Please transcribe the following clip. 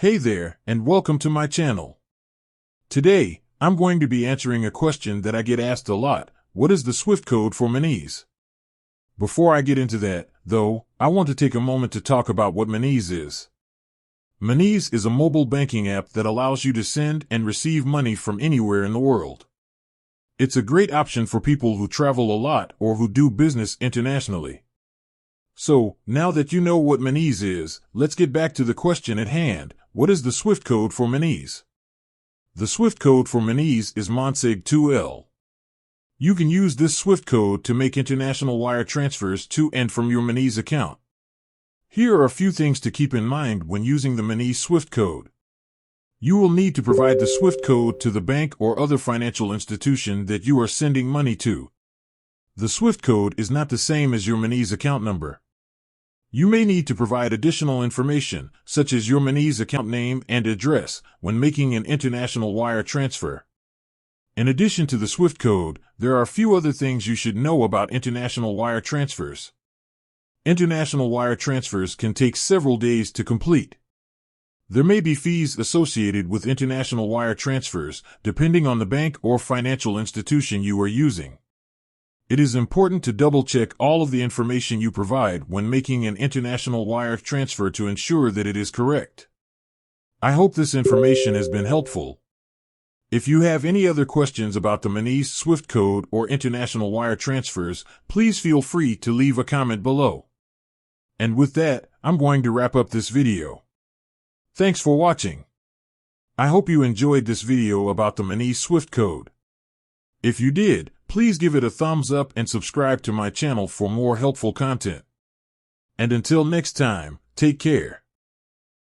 Hey there, and welcome to my channel. Today, I'm going to be answering a question that I get asked a lot. What is the Swift code for Monese? Before I get into that, though, I want to take a moment to talk about what Monese is. Monese is a mobile banking app that allows you to send and receive money from anywhere in the world. It's a great option for people who travel a lot or who do business internationally. So, now that you know what Monese is, let's get back to the question at hand. What is the Swift code for Monese? The Swift code for Monese is Monese 2L. You can use this Swift code to make international wire transfers to and from your Monese account. Here are a few things to keep in mind when using the Monese Swift code. You will need to provide the Swift code to the bank or other financial institution that you are sending money to. The Swift code is not the same as your Monese account number. You may need to provide additional information, such as your Monese account name and address, when making an international wire transfer. In addition to the Swift code, there are a few other things you should know about international wire transfers. International wire transfers can take several days to complete. There may be fees associated with international wire transfers, depending on the bank or financial institution you are using. It is important to double-check all of the information you provide when making an international wire transfer to ensure that it is correct. I hope this information has been helpful. If you have any other questions about the Monese Swift code or international wire transfers, please feel free to leave a comment below. And with that, I'm going to wrap up this video. Thanks for watching. I hope you enjoyed this video about the Monese Swift code. If you did, please give it a thumbs up and subscribe to my channel for more helpful content. And until next time, take care.